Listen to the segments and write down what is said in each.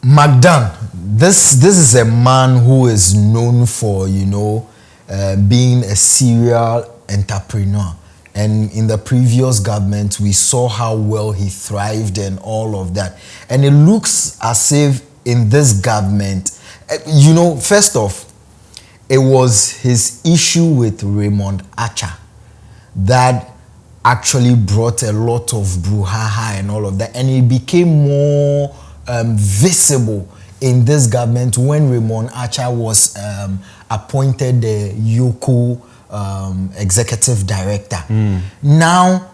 Mdan, this is a man who is known for, being a serial entrepreneur. And in the previous government, we saw how well he thrived and all of that. And it looks as if in this government, first off, it was his issue with Ramondacha that actually brought a lot of brouhaha and all of that. And it became more visible in this government when Ramondacha was appointed the Yoko executive director. Now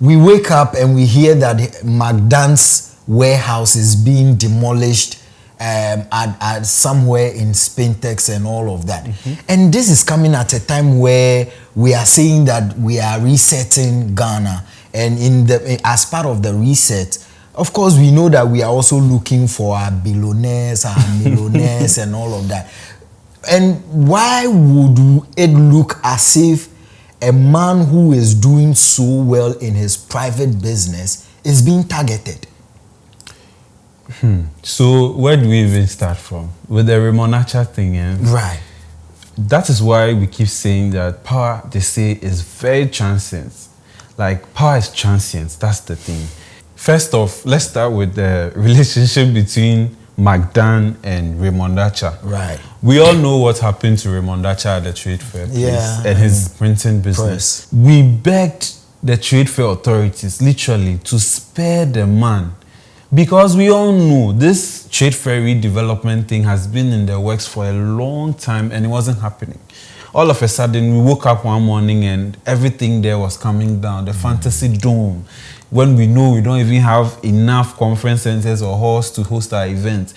we wake up and we hear that McDan's warehouse is being demolished at somewhere in Spintex and all of that. And this is coming at a time where we are saying that we are resetting Ghana, and as part of the reset, of course, we know that we are also looking for our billionaires, our millionaires, and all of that. And why would it look as if a man who is doing so well in his private business is being targeted? So where do we even start from? With the Ramondacha thing, Right. That is why we keep saying that power, they say, is very transient. Like, power is transient. That's the thing. First off, let's start with the relationship between Mdan and Ramondacha. Right. We all know what happened to Ramondacha at the trade fair place and his printing business. We begged the trade fair authorities literally to spare the man, because we all know this trade fair redevelopment thing has been in the works for a long time and it wasn't happening. All of a sudden, we woke up one morning and everything there was coming down. The Fantasy Dome, when we know we don't even have enough conference centers or halls to host our events,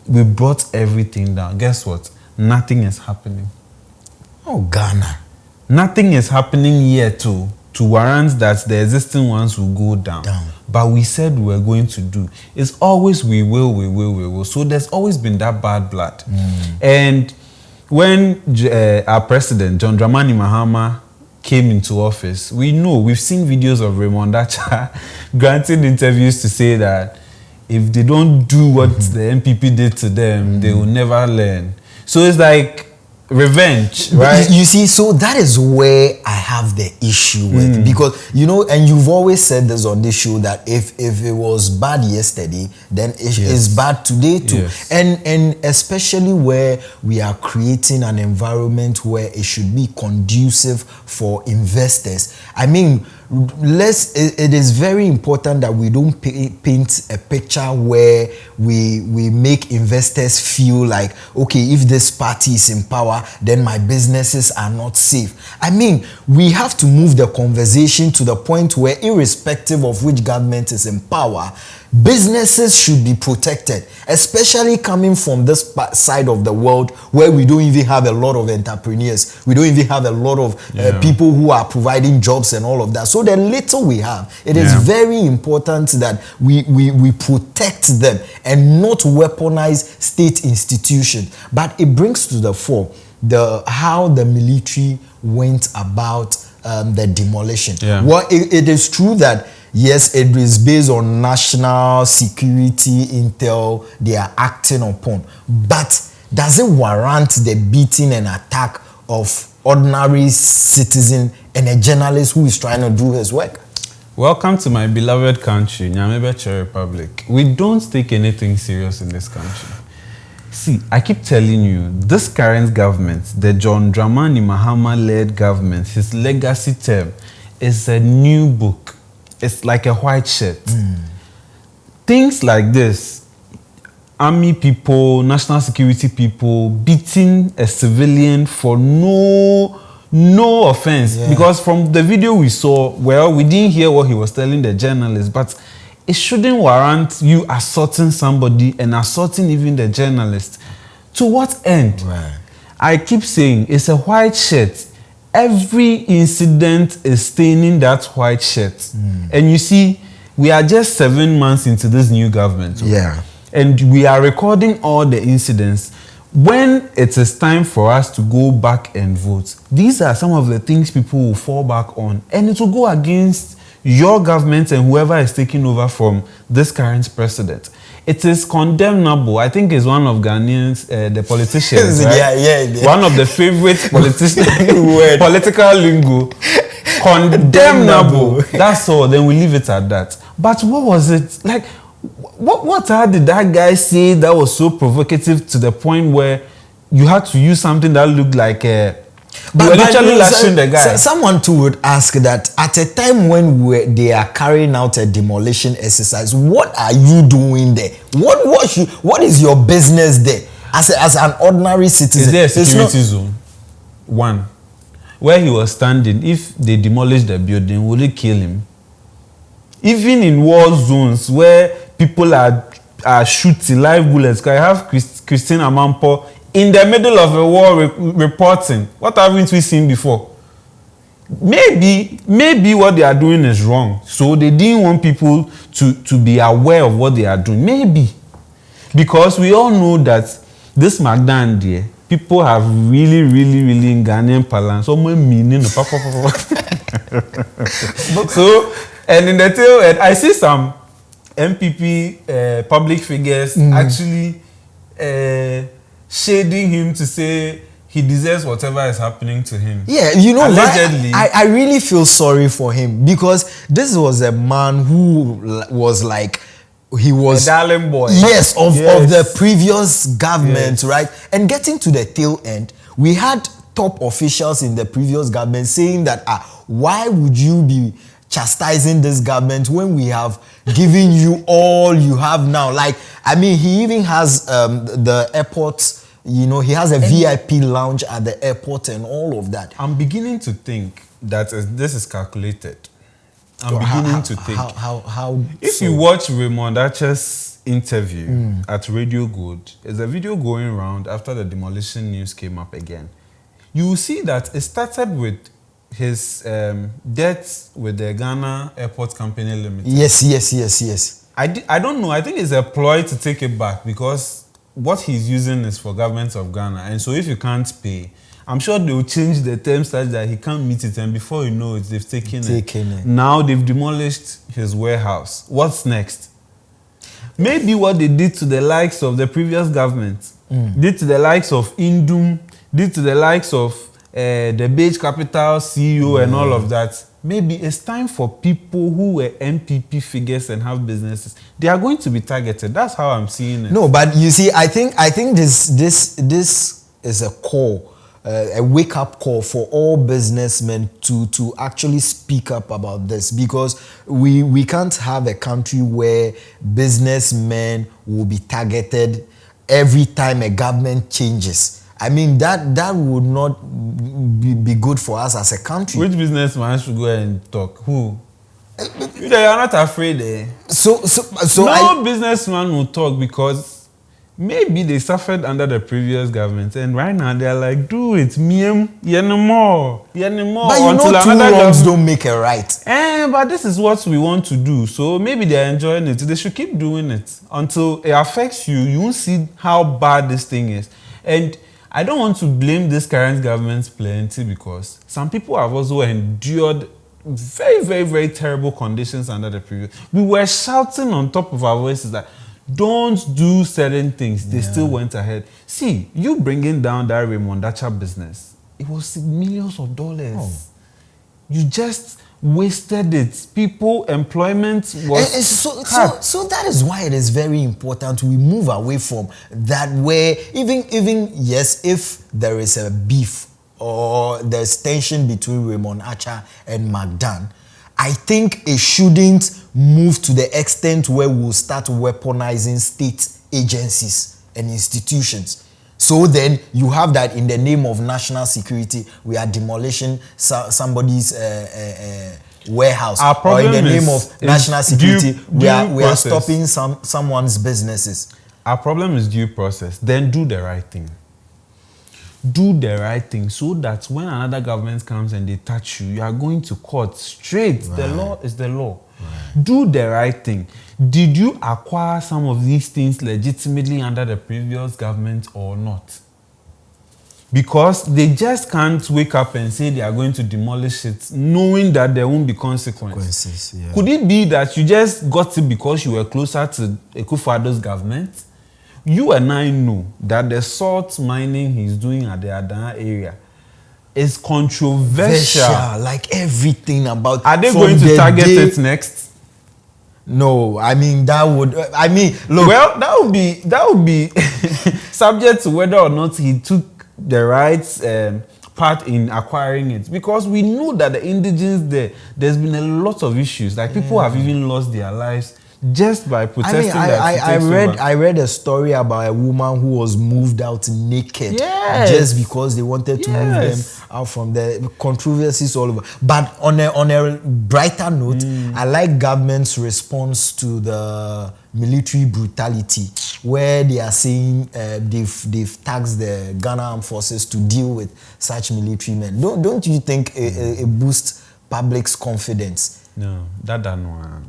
we brought everything down. Guess what? Nothing is happening. Oh, Ghana. Nothing is happening here to warrant that the existing ones will go down. But we said we were going to do. It's always we will. So there's always been that bad blood. And when our president, John Dramani Mahama, came into office, we've seen videos of Ramondacha granting interviews to say that if they don't do what the MPP did to them, they will never learn. So it's like revenge, right? You see, so that is where I have the issue with, because and you've always said this on this show, that if it was bad yesterday, then it is bad today too. And especially where we are creating an environment where it should be conducive for investors. I mean, it is very important that we don't paint a picture where we make investors feel like, okay, if this party is in power, then my businesses are not safe. I mean, we have to move the conversation to the point where, irrespective of which government is in power, businesses should be protected, especially coming from this side of the world where we don't even have a lot of entrepreneurs. We don't even have a lot of people who are providing jobs and all of that. So the little we have, it is very important that we protect them and not weaponize state institutions. But it brings to the fore how the military went about the demolition. Well, it is true that yes, it is based on national security intel they are acting upon. But does it warrant the beating and attack of ordinary citizen and a journalist who is trying to do his work? Welcome to my beloved country, Nyamebeche Republic. We don't take anything serious in this country. See, I keep telling you, this current government, the John Dramani Mahama-led government, his legacy term is a new book. It's like a white shirt. Things like this, army people, national security people beating a civilian for no offense. Because from the video we saw, well, we didn't hear what he was telling the journalist, but it shouldn't warrant you assaulting somebody and assaulting even the journalist. To what end? I keep saying it's a white shirt. Every incident is staining that white shirt. And you see, we are just 7 months into this new government. And we are recording all the incidents. When it is time for us to go back and vote, these are some of the things people will fall back on. And it will go against your government and whoever is taking over from this current president. it is condemnable. I think it's one of Ghanaians, the politicians, right? Yeah. One of the favorite politicians, political lingo. Condemnable. That's all. Then we leave it at that. But what was it like? What did that guy say that was so provocative to the point where you had to use something that looked like a... But literally lashing the guy. Someone too would ask that at a time when they are carrying out a demolition exercise, what are you doing there? What is your business there as an ordinary citizen? Is there a security zone? One, where he was standing, if they demolish the building, would it kill him? Even in war zones where people are shooting live bullets, I have Christine Amanpo in the middle of a war reporting. What haven't we seen before? Maybe what they are doing is wrong. So they didn't want people to be aware of what they are doing. Maybe. Because we all know that this Mdan there, people have really in Ghanaian parlance. So, and in the tail end, I see some MPP public figures actually shading him to say he deserves whatever is happening to him. Yeah, you know, allegedly. I really feel sorry for him because this was a man who was like, he was a darling boy. Yes, of the previous government, right? And getting to the tail end, we had top officials in the previous government saying that why would you be chastising this government when we have given you all you have now? Like, I mean, he even has the airport, you know, he has a VIP lounge at the airport and all of that. I'm beginning to think that this is calculated. I'm beginning to think. How if you watch Ramondacha's interview at Radio Good, there's a video going around after the demolition news came up again. You will see that it started with his debts with the Ghana Airport Company Limited. Yes. I don't know. I think it's a ploy to take it back because what he's using is for government of Ghana. And so if you can't pay, I'm sure they will change the terms such that he can't meet it. And before you know it, they've taken it. Now they've demolished his warehouse. What's next? Maybe what they did to the likes of the previous government, did to the likes of Indum, did to the likes of the Beige Capital CEO and all of that. Maybe it's time for people who were MPP figures and have businesses. They are going to be targeted. That's how I'm seeing it. No, but you see, I think this is a call, a wake-up call for all businessmen to actually speak up about this, because we can't have a country where businessmen will be targeted every time a government changes. I mean, that would not be good for us as a country. Which businessman should go and talk? Who? You are not afraid, eh? So no businessman will talk because maybe they suffered under the previous government, and right now they are like, do it, more. But you know, two wrongs don't make a right. But this is what we want to do. So maybe they are enjoying it. They should keep doing it until it affects you. You won't see how bad this thing is. And I don't want to blame this current government plenty, because some people have also endured very terrible conditions under the previous. We were shouting on top of our voices that don't do certain things. They still went ahead. See, you bringing down that Ramondacha business, it was millions of dollars. You just wasted it. People, employment was so that is why it is very important we move away from that, where even yes, if there is a beef or there's tension between Ramondacha and Mdan, I think it shouldn't move to the extent where we'll start weaponizing state agencies and institutions. So then you have that in the name of national security, we are demolishing somebody's warehouse. Or in the name of national security, we are stopping someone's businesses. Our problem is due process. Then do the right thing. Do the right thing so that when another government comes and they touch you, you are going to court straight. Right. The law is the law. Right. Do the right thing. Did you acquire some of these things legitimately under the previous government or not? Because they just can't wake up and say they are going to demolish it, knowing that there won't be consequences. Yeah. Could it be that you just got it because you were closer to Akufo-Addo's government? You and I know that the salt mining he's doing at the Adana area is controversial. Like everything about. Are they going to target it next? No, I mean that would. I mean, look. Well, that would be subject to whether or not he took the right part in acquiring it, because we know that the indigenes there's been a lot of issues. Like people have even lost their lives just by protesting. I read a story about a woman who was moved out naked just because they wanted to move them out from the controversies all over. But on a brighter note, I like government's response to the military brutality, where they are saying they've taxed the Ghana Armed Forces to deal with such military men. Don't you think it boosts public's confidence? No, that no.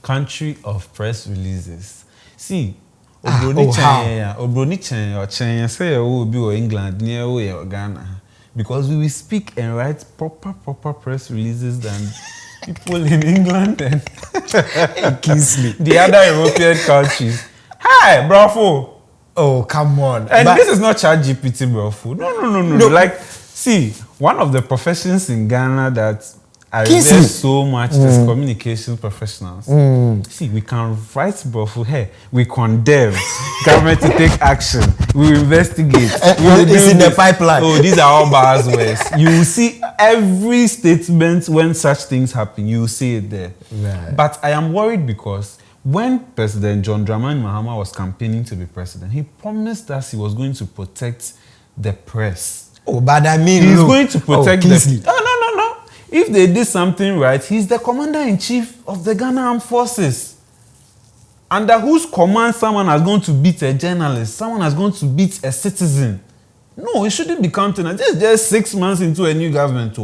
Country of press releases. See, Obroni Chen, say oh be England near or Ghana, because we will speak and write proper press releases than people in England and the other European countries. Hi, bravo. Oh, come on. And this is not ChatGPT, bravo. No. Like, see, one of the professions in Ghana that I revere so much is communication professionals. See, we can write bravo. Hey, we condemn government to take action. We investigate. It's in the pipeline. Oh, these are all buzzwords. You will see every statement when such things happen. You will see it there. Right. But I am worried because when President John Dramani Mahama was campaigning to be president, he promised us he was going to protect the press. Oh, but I mean, he's going to protect the. No. If they did something right, he's the commander-in-chief of the Ghana Armed Forces. Under whose command someone is going to beat a journalist, someone is going to beat a citizen. No, it shouldn't be countenance. This is just 6 months into a new government.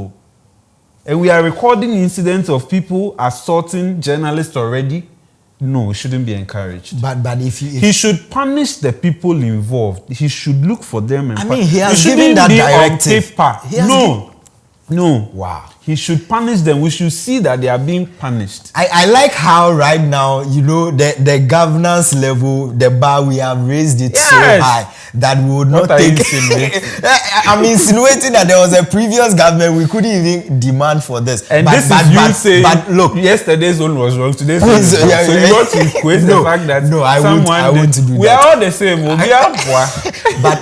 And we are recording incidents of people assaulting journalists already. No, it shouldn't be encouraged. But if he should punish the people involved. He should look for them and he has given that directive. No. Wow. He should punish them. We should see that they are being punished. I like how right now, the governance level, the bar, we have raised it so high that we would not take it. I'm insinuating that there was a previous government, we couldn't even demand for this. And but look, yesterday's one was wrong, today's one is wrong. So you want to equate the fact that I want to do that. We are all the same. But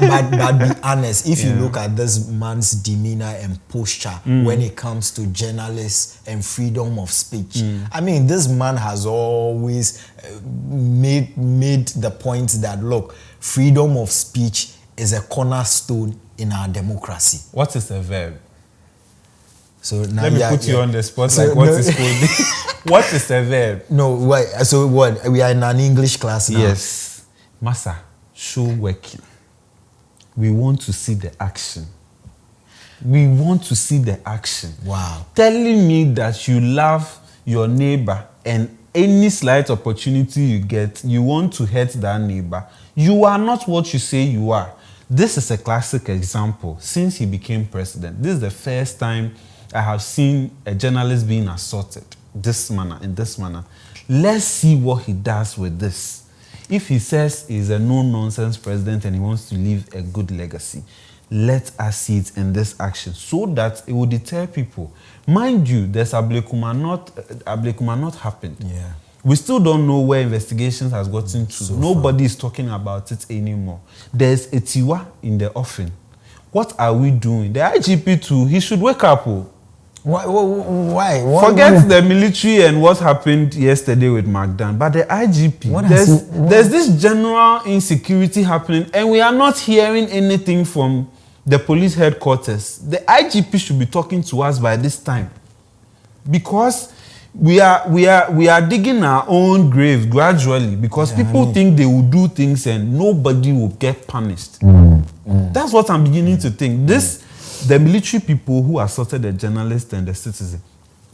be honest, if you look at this man's demeanor and posture when it comes to journalists and freedom of speech, I mean, this man has always made the point that, look, freedom of speech is a cornerstone in our democracy. What is a verb? So now let me put you on the spot. So what is called? What is a verb? No, wait. So what? We are in an English class now. Yes, Massa, show working. We want to see the action. We want to see the action. Wow. Telling me that you love your neighbor and any slight opportunity you get, you want to hurt that neighbor. You are not what you say you are. This is a classic example. Since he became president, this is the first time I have seen a journalist being assaulted in this manner. Let's see what he does with this. If he says he's a no-nonsense president and he wants to leave a good legacy, let us see it in this action so that it will deter people. Mind you, there's Ablekuma not happened. Yeah. We still don't know where investigations has gotten to. So nobody is talking about it anymore. There's a Tiwa in the offing. What are we doing? The IGP too, he should wake up. Why? Forget the military and what happened yesterday with McDan, but the IGP, there's this general insecurity happening and we are not hearing anything from the police headquarters. The IGP should be talking to us by this time, because we are digging our own grave gradually, because people think they will do things and nobody will get punished. That's what I'm beginning to think. The military people who assaulted the journalist and the citizen,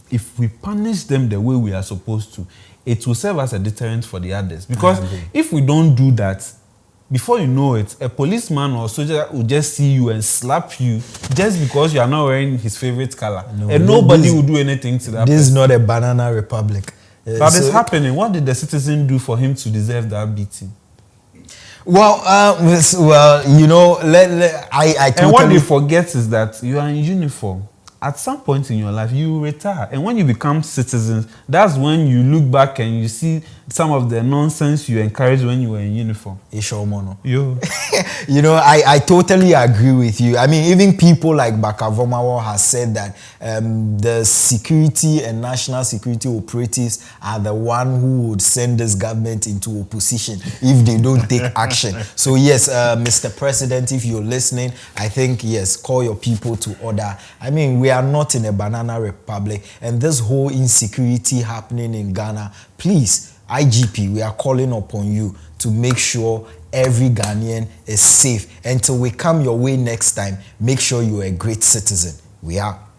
if we punish them the way we are supposed to, it will serve as a deterrent for the others. Because if we don't do that, before you know it, a policeman or soldier will just see you and slap you just because you are not wearing his favorite color. No, and nobody will do anything to that This is not a banana republic. But it's happening. What did the citizen do for him to deserve that beating? Well, you know, I totally... And what they forget is that you are in uniform. At some point in your life, you will retire. And when you become citizens, that's when you look back and you see some of the nonsense you encouraged when you were in uniform. You know, I totally agree with you. I mean, even people like Bakavomawo has said that the security and national security operatives are the one who would send this government into opposition if they don't take action. So yes, Mr. President, if you're listening, I think, yes, call your people to order. I mean, we are not in a banana republic, and this whole insecurity happening in Ghana, please, IGP, we are calling upon you to make sure every Ghanaian is safe. Until we come your way next time, make sure you're a great citizen. We are.